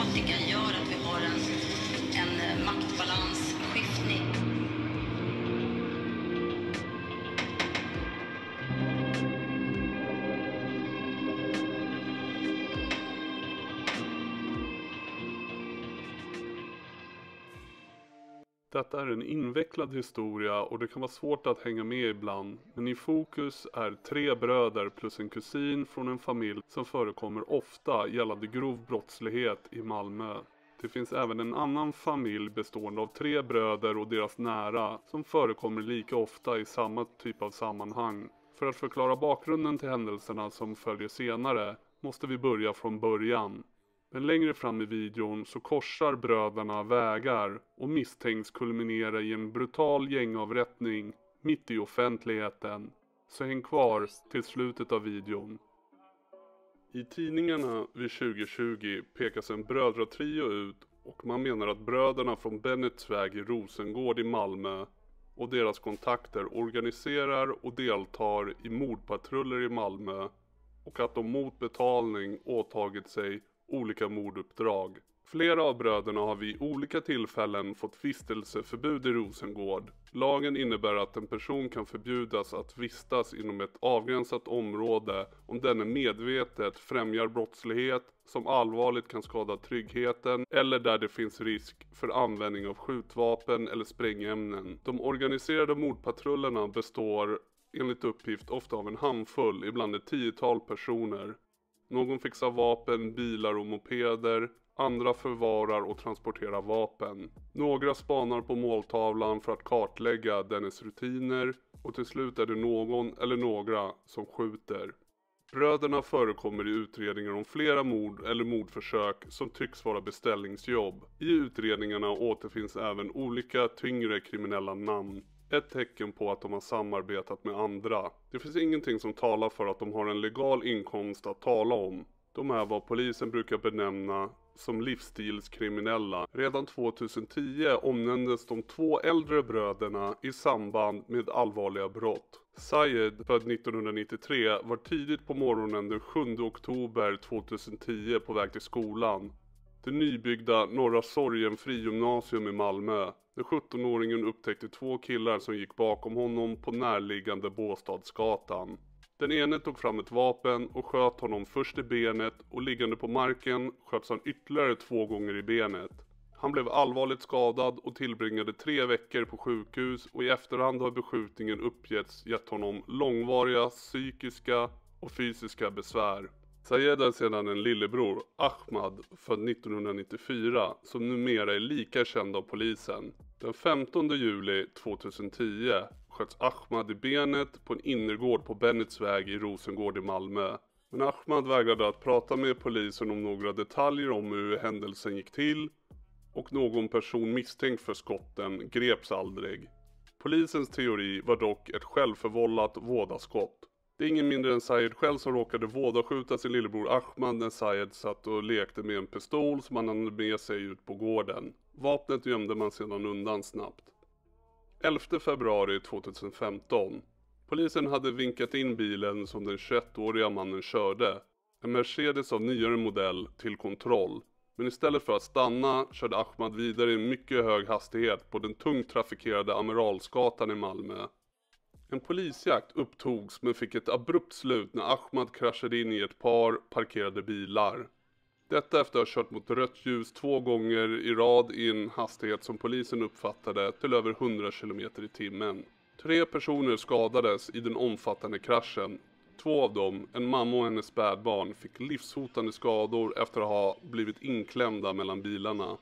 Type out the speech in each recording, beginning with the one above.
narkotika gör att vi har en maktbalansskiftning. Detta är en invecklad historia och det kan vara svårt att hänga med ibland, men i fokus är 3 bröder plus en kusin från en familj som förekommer ofta gällande grov brottslighet i Malmö. Det finns även en annan familj bestående av 3 bröder och deras nära som förekommer lika ofta i samma typ av sammanhang. För att förklara bakgrunden till händelserna som följer senare måste vi börja från början. Men längre fram i videon så korsar bröderna vägar och misstänks kulminera i en brutal gängavrättning mitt i offentligheten. Så häng kvar till slutet av videon. I tidningarna vid 2020 pekas en brödratrio ut och man menar att bröderna från Bennetsväg i Rosengård i Malmö och deras kontakter organiserar och deltar i mordpatruller i Malmö och att de mot betalning åtagit sig olika morduppdrag. Flera av bröderna har vid olika tillfällen fått vistelseförbud i Rosengård. Lagen innebär att en person kan förbjudas att vistas inom ett avgränsat område om denne medvetet främjar brottslighet som allvarligt kan skada tryggheten eller där det finns risk för användning av skjutvapen eller sprängämnen. De organiserade mordpatrullerna består enligt uppgift ofta av en handfull, ibland ett 10-tal personer. Någon fixar vapen, bilar och mopeder, andra förvarar och transporterar vapen. Några spanar på måltavlan för att kartlägga dennes rutiner och till slut är det någon eller några som skjuter. Bröderna förekommer i utredningar om flera mord eller mordförsök som tycks vara beställningsjobb. I utredningarna återfinns även olika tyngre kriminella namn. Ett tecken på att de har samarbetat med andra. Det finns ingenting som talar för att de har en legal inkomst att tala om. De är vad polisen brukar benämna som livsstilskriminella. Redan 2010 omnämndes de 2 äldre bröderna i samband med allvarliga brott. Sayed, född 1993, var tidigt på morgonen den 7 oktober 2010 på väg till skolan. Det nybyggda Norra Sorgenfri gymnasium i Malmö. Den 17-åringen upptäckte 2 killar som gick bakom honom på närliggande Båstadsgatan. Den ene tog fram ett vapen och sköt honom först i benet och liggande på marken sköts han ytterligare 2 gånger i benet. Han blev allvarligt skadad och tillbringade 3 veckor på sjukhus och i efterhand har beskjutningen uppgetts gett honom långvariga psykiska och fysiska besvär. Sayed är sedan en lillebror, Ahmad, född 1994, som numera är lika känd av polisen. Den 15 juli 2010 sköts Ahmad i benet på en innergård på Bennetsväg i Rosengård i Malmö. Men Ahmad vägrade att prata med polisen om några detaljer om hur händelsen gick till och någon person misstänkt för skotten greps aldrig. Polisens teori var dock ett självförvållat vådaskott. Det är ingen mindre än Sayed själv som råkade vådaskjuta sin lillebror Ahmad när Sayed satt och lekte med en pistol som han hade med sig ut på gården. Vapnet gömde man sedan undan snabbt. 11 februari 2015. Polisen hade vinkat in bilen som den 21-åriga mannen körde. En Mercedes av nyare modell till kontroll. Men istället för att stanna körde Ahmad vidare i mycket hög hastighet på den tungt trafikerade Amiralsgatan i Malmö. En polisjakt upptogs men fick ett abrupt slut när Ahmad kraschade in i ett par parkerade bilar. Detta efter att ha kört mot rött ljus 2 gånger i rad i en hastighet som polisen uppfattade till över 100 km i timmen. 3 personer skadades i den omfattande kraschen. 2 av dem, en mamma och hennes spädbarn, fick livshotande skador efter att ha blivit inklämda mellan bilarna.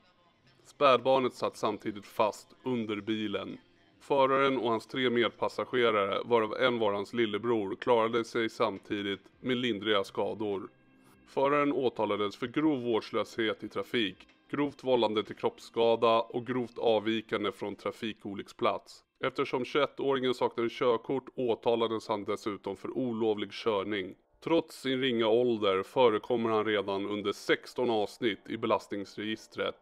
Spädbarnet satt samtidigt fast under bilen. Föraren och hans 3 medpassagerare, varav en var hans lillebror, klarade sig samtidigt med lindriga skador. Föraren åtalades för grov vårdslöshet i trafik, grovt vållande till kroppsskada och grovt avvikande från trafikolycksplats. Eftersom 21-åringen saknade körkort åtalades han dessutom för olovlig körning. Trots sin ringa ålder förekommer han redan under 16 avsnitt i belastningsregistret.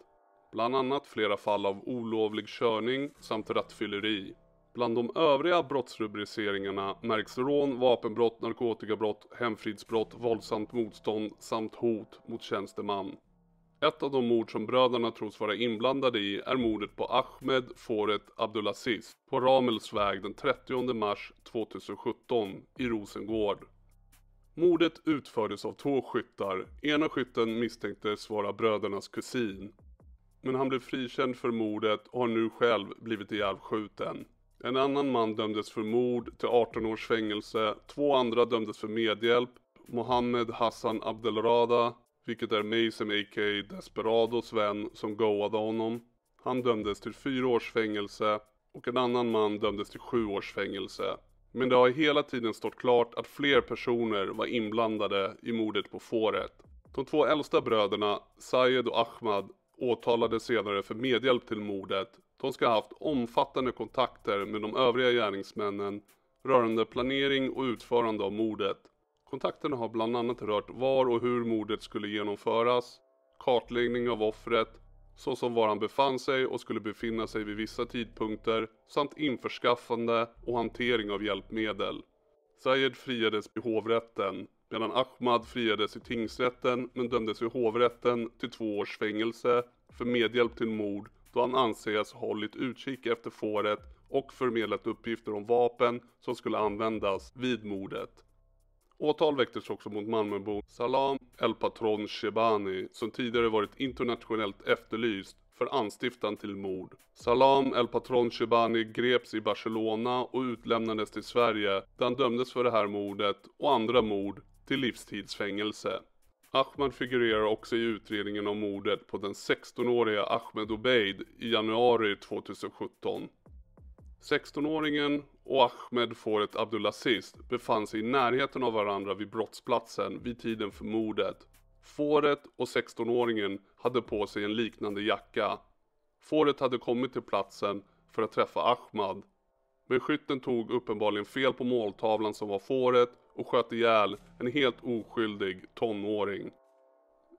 Bland annat flera fall av olovlig körning samt rattfylleri. Bland de övriga brottsrubriceringarna märks rån, vapenbrott, narkotikabrott, hemfridsbrott, våldsamt motstånd samt hot mot tjänsteman. Ett av de mord som bröderna tros vara inblandade i är mordet på Ahmed Foret Abdulaziz på Ramelsväg den 30 mars 2017 i Rosengård. Mordet utfördes av 2 skyttar. Ena skytten misstänktes vara brödernas kusin. Men han blev frikänd för mordet och har nu själv blivit ihjälskjuten. En annan man dömdes för mord till 18 års fängelse. 2 andra dömdes för medhjälp. Mohammed Hassan Abdelrada, vilket är Mason a.k.a. Desperados vän som goade honom. Han dömdes till 4 års fängelse och en annan man dömdes till 7 års fängelse. Men det har hela tiden stått klart att fler personer var inblandade i mordet på Foret. De 2 äldsta bröderna, Sayed och Ahmad, åtalades senare för medhjälp till mordet. De ska ha haft omfattande kontakter med de övriga gärningsmännen rörande planering och utförande av mordet. Kontakterna har bland annat rört var och hur mordet skulle genomföras, kartläggning av offret, såsom var han befann sig och skulle befinna sig vid vissa tidpunkter, samt införskaffande och hantering av hjälpmedel. Sayed friades i hovrätten, medan Ahmad friades i tingsrätten men dömdes i hovrätten till 2 års fängelse för medhjälp till mord då han anses ha hållit utkik efter Foret och förmedlat uppgifter om vapen som skulle användas vid mordet. Åtal väcktes också mot Malmöbo Salam El Patron Shebani som tidigare varit internationellt efterlyst för anstiftan till mord. Salam El Patron Shebani greps i Barcelona och utlämnades till Sverige där han dömdes för det här mordet och andra mord till livstidsfängelse. Ahmad figurerar också i utredningen om mordet på den 16-åriga Ahmed Obeid i januari 2017. 16-åringen och Ahmed Foret Abdulaziz befann sig i närheten av varandra vid brottsplatsen vid tiden för mordet. Foret och 16-åringen hade på sig en liknande jacka. Foret hade kommit till platsen för att träffa Ahmad. Men skytten tog uppenbarligen fel på måltavlan som var Foret och sköt ihjäl en helt oskyldig tonåring.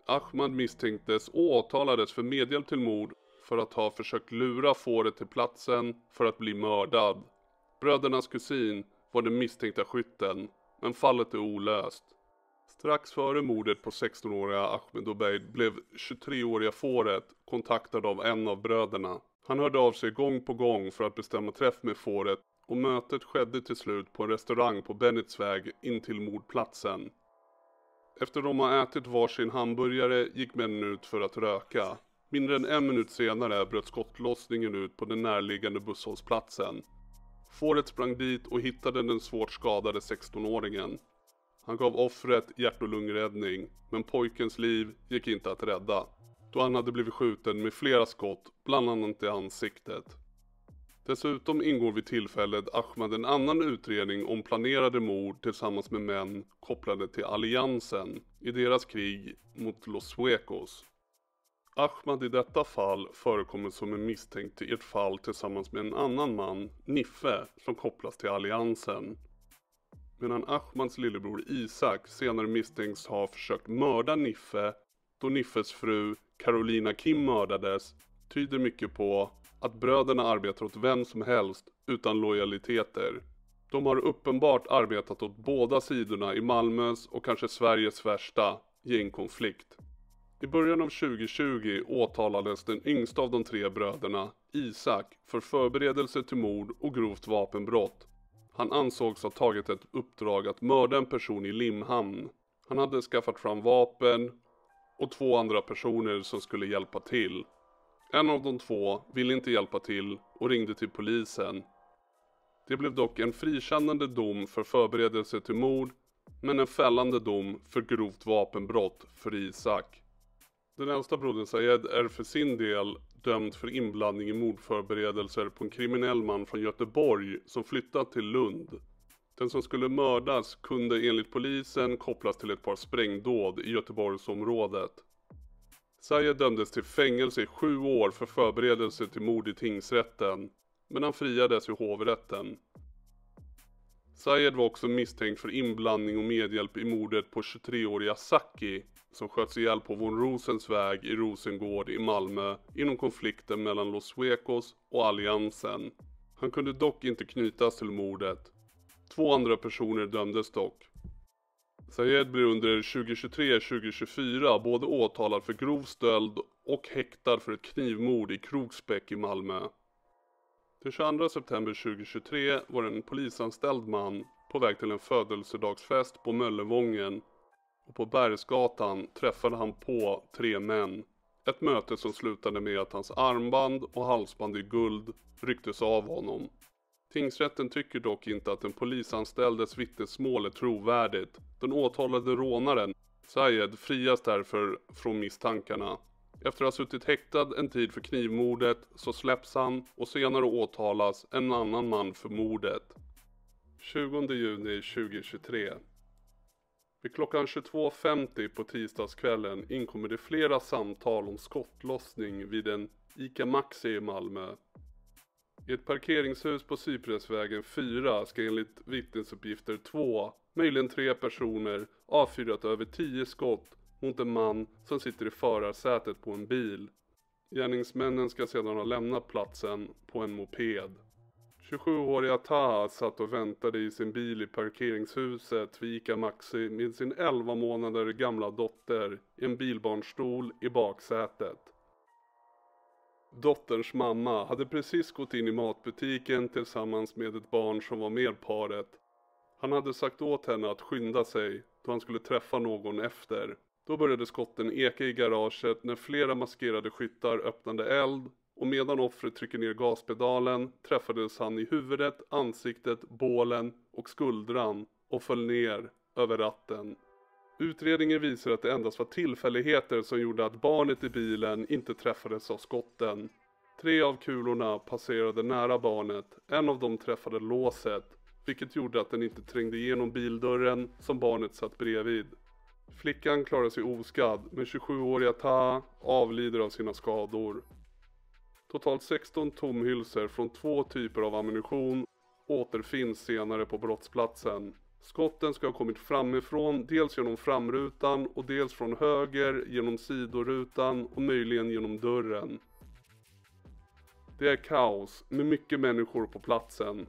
Ahmad misstänktes och åtalades för medhjälp till mord för att ha försökt lura Foret till platsen för att bli mördad. Brödernas kusin var den misstänkta skytten, men fallet är olöst. Strax före mordet på 16-åriga Ahmed Obeid blev 23-åriga Foret kontaktad av en av bröderna. Han hörde av sig gång på gång för att bestämma träff med Foret och mötet skedde till slut på en restaurang på Bennetsväg in till mordplatsen. Efter de har ätit varsin hamburgare gick männen ut för att röka. Mindre än 1 minut senare bröt skottlossningen ut på den närliggande busshållplatsen. Foret sprang dit och hittade den svårt skadade 16-åringen. Han gav offret hjärt- och lungräddning, men pojkens liv gick inte att rädda, då han hade blivit skjuten med flera skott, bland annat i ansiktet. Dessutom ingår vid tillfället Ahmad en annan utredning om planerade mord tillsammans med män kopplade till alliansen i deras krig mot Los Suecos. Ahmad i detta fall förekommer som en misstänkt i ett fall tillsammans med en annan man, Niffe, som kopplas till alliansen. Medan Ahmads lillebror Isak senare misstänks ha försökt mörda Niffe då Niffes fru Carolina Kim mördades, tyder mycket på att bröderna arbetar åt vem som helst utan lojaliteter. De har uppenbart arbetat åt båda sidorna i Malmös och kanske Sveriges värsta gängkonflikt. I början av 2020 åtalades den yngsta av de 3 bröderna, Isak, för förberedelse till mord och grovt vapenbrott. Han ansågs ha tagit ett uppdrag att mörda en person i Limhamn. Han hade skaffat fram vapen och 2 andra personer som skulle hjälpa till. En av de 2 ville inte hjälpa till och ringde till polisen. Det blev dock en frikännande dom för förberedelse till mord, men en fällande dom för grovt vapenbrott för Isak. Den äldsta brodern Sayed är för sin del dömd för inblandning i mordförberedelser på en kriminell man från Göteborg som flyttat till Lund. Den som skulle mördas kunde enligt polisen kopplas till ett par sprängdåd i Göteborgsområdet. Sayed dömdes till fängelse i 7 år för förberedelse till mord i tingsrätten, men han friades i hovrätten. Sayed var också misstänkt för inblandning och medhjälp i mordet på 23-åriga Saki som sköts ihjäl på von Rosensväg i Rosengård i Malmö inom konflikten mellan Los Suecos och alliansen. Han kunde dock inte knytas till mordet. 2 andra personer dömdes dock. Sayed blir under 2023-2024 både åtalad för grov stöld och häktad för ett knivmord i Kroksbäck i Malmö. Den 22 september 2023 var en polisanställd man på väg till en födelsedagsfest på Möllevången, och på Bergsgatan träffade han på 3 män. Ett möte som slutade med att hans armband och halsband i guld rycktes av honom. Tingsrätten tycker dock inte att den polisanställdes vittnesmål är trovärdigt. Den åtalade rånaren, Sayed, frias därför från misstankarna. Efter att ha suttit häktad en tid för knivmordet så släpps han och senare åtalas en annan man för mordet. 20 juni 2023. Vid klockan 22.50 på tisdagskvällen inkommer det flera samtal om skottlossning vid en ICA Maxi i Malmö. I ett parkeringshus på Cypresvägen 4 ska enligt vittnesuppgifter 2, möjligen 3 personer avfyrat över 10 skott mot en man som sitter i förarsätet på en bil. Gärningsmännen ska sedan ha lämnat platsen på en moped. 27-åriga Taha satt och väntade i sin bil i parkeringshuset vid ICA Maxi med sin 11 månader gamla dotter i en bilbarnstol i baksätet. Dotterns mamma hade precis gått in i matbutiken tillsammans med ett barn som var med paret. Han hade sagt åt henne att skynda sig då han skulle träffa någon efter. Då började skotten eka i garaget när flera maskerade skyttar öppnade eld, och medan offret trycker ner gaspedalen träffades han i huvudet, ansiktet, bålen och skuldran och föll ner över ratten. Utredningen visar att det endast var tillfälligheter som gjorde att barnet i bilen inte träffades av skotten. 3 av kulorna passerade nära barnet, en av dem träffade låset, vilket gjorde att den inte trängde igenom bildörren som barnet satt bredvid. Flickan klarade sig oskadd, men 27-åriga Taha avlider av sina skador. Totalt 16 tomhylsor från 2 typer av ammunition återfinns senare på brottsplatsen. Skotten ska ha kommit framifrån, dels genom framrutan och dels från höger genom sidorutan och möjligen genom dörren. Det är kaos med mycket människor på platsen.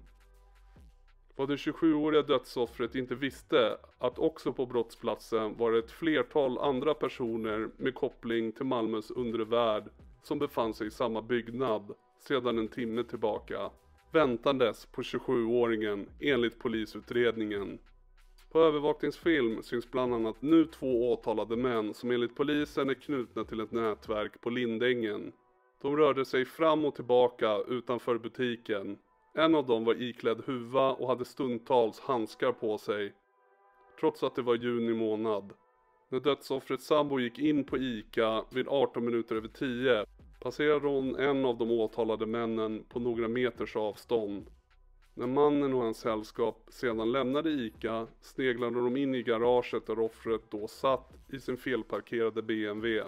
Vad det 27-åriga dödsoffret inte visste att också på brottsplatsen var ett flertal andra personer med koppling till Malmös undre värld som befann sig i samma byggnad sedan en timme tillbaka, väntandes på 27-åringen enligt polisutredningen. På övervakningsfilm syns bland annat nu 2 åtalade män som enligt polisen är knutna till ett nätverk på Lindängen. De rörde sig fram och tillbaka utanför butiken. En av dem var iklädd huva och hade stundtals handskar på sig, trots att det var juni månad. När dödsoffrets sambo gick in på ICA vid 18 minuter över 10 passerade hon en av de åtalade männen på några meters avstånd. När mannen och hans sällskap sedan lämnade ICA sneglade de in i garaget där offret då satt i sin felparkerade BMW.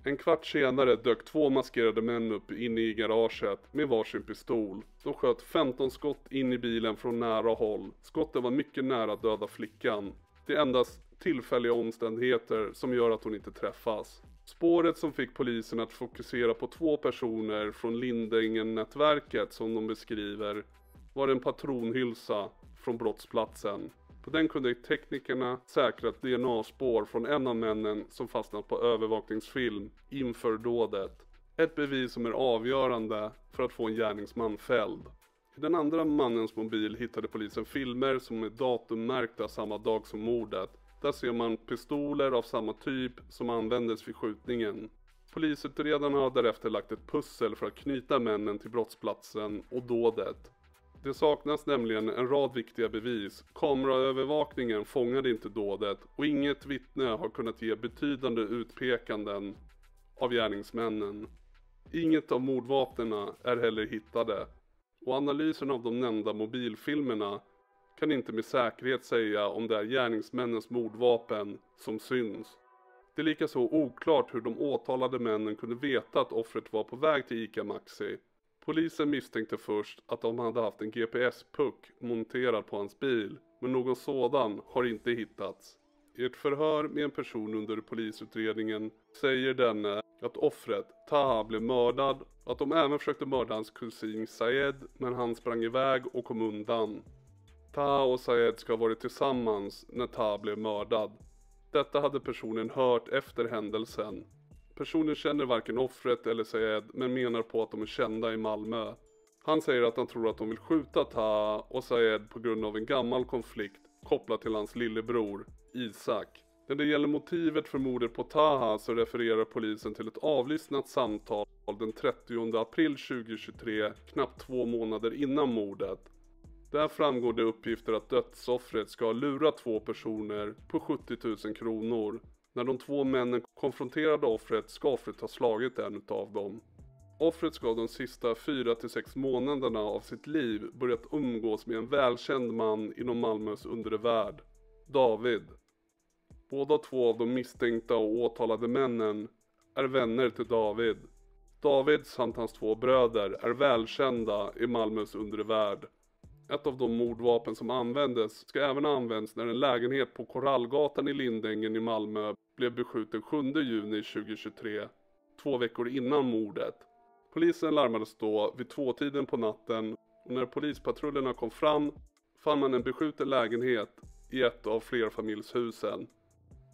En kvart senare dök 2 maskerade män upp inne i garaget med varsin pistol. De sköt 15 skott in i bilen från nära håll. Skotten var mycket nära döda flickan. Det är endast tillfälliga omständigheter som gör att hon inte träffas. Spåret som fick polisen att fokusera på 2 personer från Lindängen-nätverket som de beskriver var en patronhylsa från brottsplatsen. På den kunde teknikerna säkra ett DNA-spår från en av männen som fastnat på övervakningsfilm inför dådet. Ett bevis som är avgörande för att få en gärningsman fälld. I den andra mannens mobil hittade polisen filmer som är datummärkta samma dag som mordet. Där ser man pistoler av samma typ som användes vid skjutningen. Polisutredarna har därefter lagt ett pussel för att knyta männen till brottsplatsen och dådet. Det saknas nämligen en rad viktiga bevis. Kameraövervakningen fångade inte dådet och inget vittne har kunnat ge betydande utpekanden av gärningsmännen. Inget av mordvapnena är heller hittade, och analysen av de nämnda mobilfilmerna kan inte med säkerhet säga om det är gärningsmännens mordvapen som syns. Det är likaså oklart hur de åtalade männen kunde veta att offret var på väg till ICA Maxi. Polisen misstänkte först att de hade haft en GPS-puck monterad på hans bil, men någon sådan har inte hittats. I ett förhör med en person under polisutredningen säger denne att offret, Taha, blev mördad, att de även försökte mörda hans kusin Sayed, men han sprang iväg och kom undan. Taha och Sayed ska ha varit tillsammans när Taha blev mördad. Detta hade personen hört efter händelsen. Personen känner varken offret eller Sayed men menar på att de är kända i Malmö. Han säger att han tror att de vill skjuta Taha och Sayed på grund av en gammal konflikt kopplad till hans lillebror, Isak. När det gäller motivet för mordet på Taha så refererar polisen till ett avlyssnat samtal den 30 april 2023, knappt 2 månader innan mordet. Där framgår det uppgifter att dödsoffret ska ha lurat 2 personer på 70 000 kronor. När de 2 männen konfronterade offret ska offret ha slagit en av dem. Offret ska de sista 4-6 månaderna av sitt liv börjat umgås med en välkänd man inom Malmös undre värld, David. Båda 2 av de misstänkta och åtalade männen är vänner till David. David samt hans 2 bröder är välkända i Malmös undre värld. Ett av de mordvapen som användes ska även användas när en lägenhet på Korallgatan i Lindängen i Malmö blev beskjuten 7 juni 2023, 2 veckor innan mordet. Polisen larmades då vid 2-tiden på natten och när polispatrullerna kom fram fann man en beskjuten lägenhet i ett av flerfamiljshusen.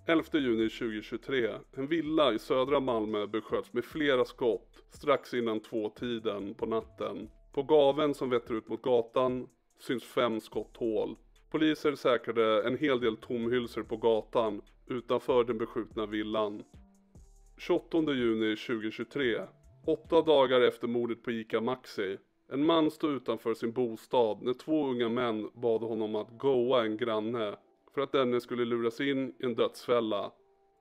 11 juni 2023, en villa i södra Malmö besköts med flera skott strax innan 2-tiden på natten. På gaven som vetter ut mot gatan syns 5 skotthål. Poliser säkrade en hel del tomhylsor på gatan utanför den beskjutna villan. 28 juni 2023, 8 dagar efter mordet på ICA Maxi. En man stod utanför sin bostad när 2 unga män bad honom att goa en granne för att denne skulle luras in i en dödsfälla.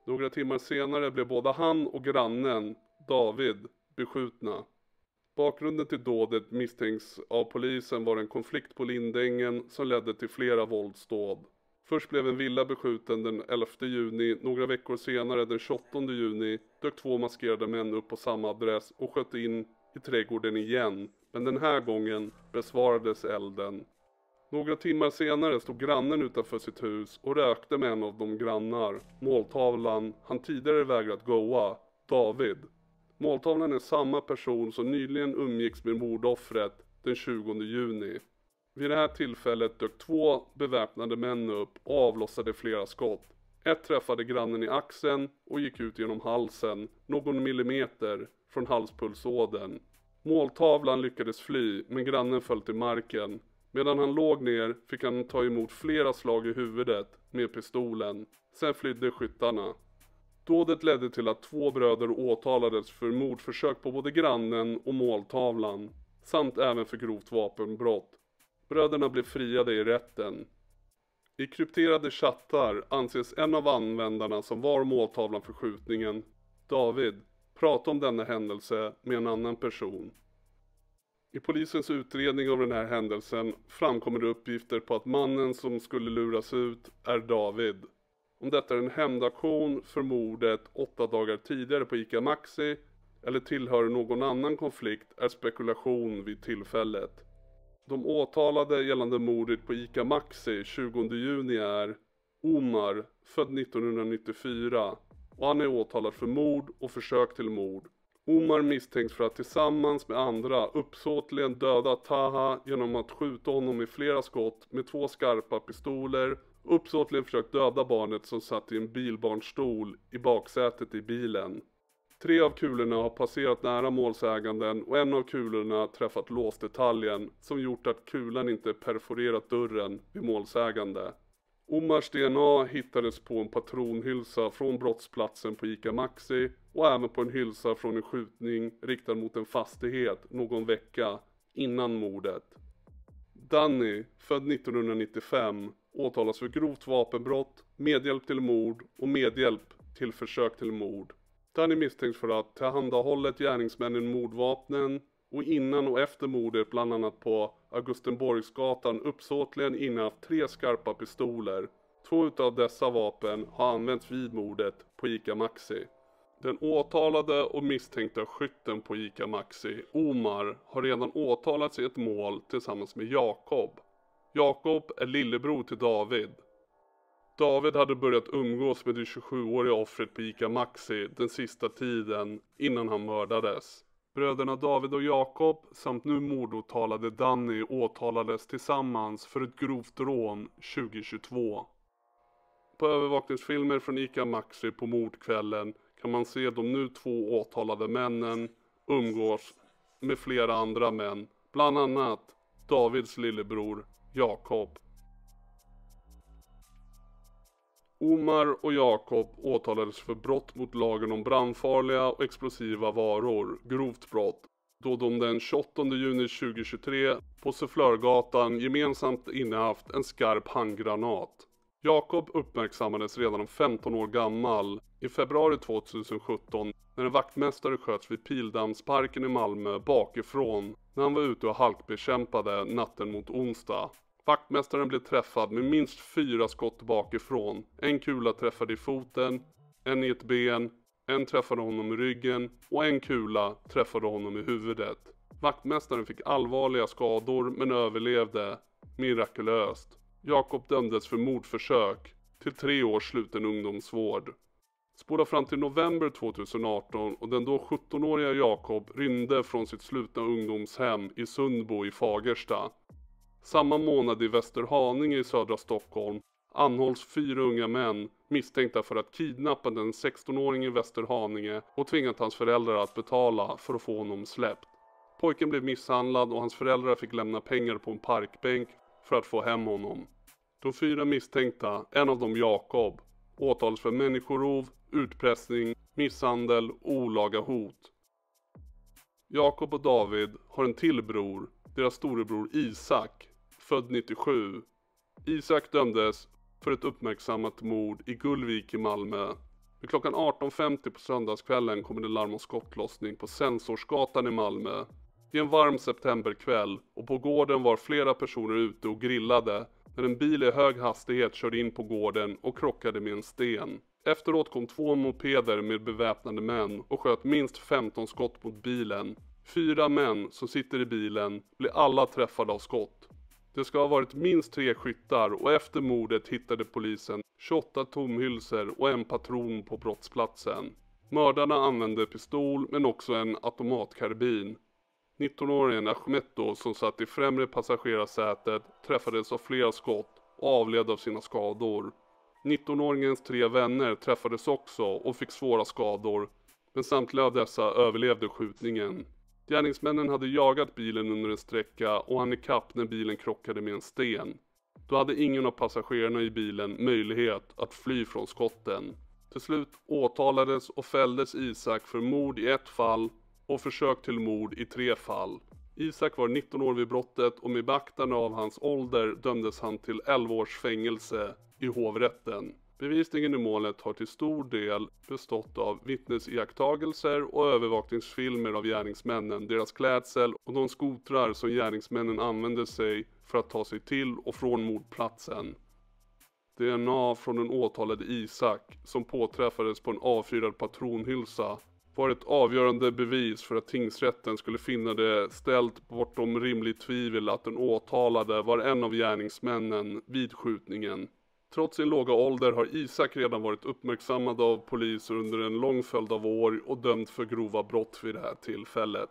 Några timmar senare blev både han och grannen, David, beskjutna. Bakgrunden till dådet misstänks av polisen var en konflikt på Lindängen som ledde till flera våldsdåd. Först blev en villa beskjuten den 11 juni, några veckor senare den 28 juni dök 2 maskerade män upp på samma adress och sköt in i trädgården igen, men den här gången besvarades elden. Några timmar senare stod grannen utanför sitt hus och rökte med en av de grannar, måltavlan han tidigare vägrat goa, David. Måltavlan är samma person som nyligen umgicks med mordoffret den 20 juni. Vid det här tillfället dök 2 beväpnade män upp och avlossade flera skott. Ett träffade grannen i axeln och gick ut genom halsen, någon millimeter från halspulsådern. Måltavlan lyckades fly, men grannen föll till marken. Medan han låg ner fick han ta emot flera slag i huvudet med pistolen. Sen flydde skyttarna. Dådet ledde till att 2 bröder åtalades för mordförsök på både grannen och måltavlan, samt även för grovt vapenbrott. Bröderna blev friade i rätten. I krypterade chattar anses en av användarna som var måltavlan för skjutningen, David, prata om denna händelse med en annan person. I polisens utredning av den här händelsen framkommer det uppgifter på att mannen som skulle luras ut är David. Om detta är en hämndaktion för mordet 8 dagar tidigare på ICA Maxi eller tillhör någon annan konflikt är spekulation vid tillfället. De åtalade gällande mordet på ICA Maxi 20 juni är Omar, född 1994, och han är åtalad för mord och försök till mord. Omar misstänks för att tillsammans med andra uppsåtligen döda Taha genom att skjuta honom i flera skott med 2 skarpa pistoler och uppsåtligen försökt döda barnet som satt i en bilbarnstol i baksätet i bilen. 3 av kulorna har passerat nära målsäganden och en av kulorna träffat låsdetaljen som gjort att kulan inte perforerat dörren vid målsägande. Omars DNA hittades på en patronhylsa från brottsplatsen på ICA Maxi och även på en hylsa från en skjutning riktad mot en fastighet någon vecka innan mordet. Danny, född 1995, åtalas för grovt vapenbrott, medhjälp till mord och medhjälp till försök till mord. Danny misstänks för att tillhandahållet gärningsmännen mordvapnen och innan och efter mordet bland annat på Augustenborgsgatan uppsåtligen innehaft 3 skarpa pistoler. 2 utav dessa vapen har använts vid mordet på ICA Maxi. Den åtalade och misstänkta skytten på ICA Maxi, Omar, har redan åtalats i ett mål tillsammans med Jakob. Jakob är lillebror till David. David hade börjat umgås med det 27-åriga offret på ICA Maxi den sista tiden innan han mördades. Bröderna David och Jakob samt nu mordåtalade Danny åtalades tillsammans för ett grovt rån 2022. På övervakningsfilmer från ICA Maxi på mordkvällen kan man se de nu 2 åtalade männen umgås med flera andra män, bland annat Davids lillebror Jakob. Omar och Jakob åtalades för brott mot lagen om brandfarliga och explosiva varor, grovt brott, då de den 28 juni 2023 på Sufflörgatan gemensamt innehaft en skarp handgranat. Jakob uppmärksammades redan om 15 år gammal i februari 2017 när en vaktmästare sköts vid Pildammsparken i Malmö bakifrån när han var ute och halkbekämpade natten mot onsdag. Vaktmästaren blev träffad med minst 4 skott bakifrån. En kula träffade i foten, en i ett ben, en träffade honom i ryggen och en kula träffade honom i huvudet. Vaktmästaren fick allvarliga skador men överlevde mirakulöst. Jakob dömdes för mordförsök till 3 års sluten ungdomsvård. Spola fram till november 2018 och den då 17-åriga Jakob rymde från sitt slutna ungdomshem i Sundbo i Fagersta. Samma månad i Västerhaninge i södra Stockholm anhålls 4 unga män misstänkta för att kidnappa den 16-åring i Västerhaninge och tvingat hans föräldrar att betala för att få honom släppt. Pojken blev misshandlad och hans föräldrar fick lämna pengar på en parkbänk för att få hem honom. De 4 misstänkta, en av dem Jakob, åtalas för människorov, utpressning, misshandel och olaga hot. Jakob och David har en till bror, deras storebror Isak, född 97. Isak dömdes för ett uppmärksammat mord i Gullvik i Malmö. Vid klockan 18.50 på söndagskvällen kommer det larm om skottlossning på Sensorsgatan i Malmö. I en varm septemberkväll och på gården var flera personer ute och grillade när en bil i hög hastighet körde in på gården och krockade med en sten. Efteråt kom 2 mopeder med beväpnade män och sköt minst 15 skott mot bilen. 4 män som sitter i bilen blir alla träffade av skott. Det ska ha varit minst 3 skyttar och efter mordet hittade polisen 28 tomhylsor och en patron på brottsplatsen. Mördarna använde pistol men också en automatkarbin. 19-åringen Ahmetto som satt i främre passagerarsätet träffades av flera skott och avled av sina skador. 19-åringens 3 vänner träffades också och fick svåra skador, men samtliga av dessa överlevde skjutningen. Gärningsmännen hade jagat bilen under en sträcka och hann ikapp när bilen krockade med en sten. Då hade ingen av passagerarna i bilen möjlighet att fly från skotten. Till slut åtalades och fälldes Isak för mord i 1 fall och försök till mord i 3 fall. Isak var 19 år vid brottet och med beaktande av hans ålder dömdes han till 11 års fängelse i hovrätten. Bevisningen i målet har till stor del bestått av vittnesiakttagelser och övervakningsfilmer av gärningsmännen, deras klädsel och de skotrar som gärningsmännen använde sig för att ta sig till och från mordplatsen. DNA från den åtalade Isak som påträffades på en avfyrad patronhylsa var ett avgörande bevis för att tingsrätten skulle finna det ställt bortom rimligt tvivel att den åtalade var en av gärningsmännen vid skjutningen. Trots sin låga ålder har Isak redan varit uppmärksammad av poliser under en lång följd av år och dömd för grova brott vid det här tillfället.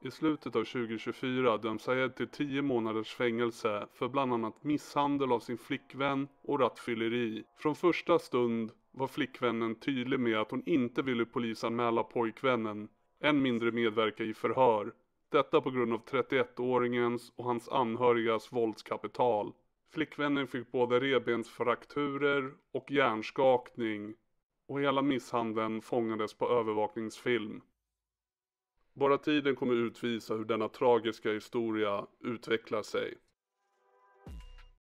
I slutet av 2024 döms Sayed till 10 månaders fängelse för bland annat misshandel av sin flickvän och rattfylleri. Från första stund var flickvännen tydlig med att hon inte ville polisanmäla pojkvännen, än mindre medverka i förhör. Detta på grund av 31-åringens och hans anhörigas våldskapital. Flickvännen fick både revbensfrakturer och hjärnskakning och hela misshandeln fångades på övervakningsfilm. Bara tiden kommer utvisa hur denna tragiska historia utvecklar sig.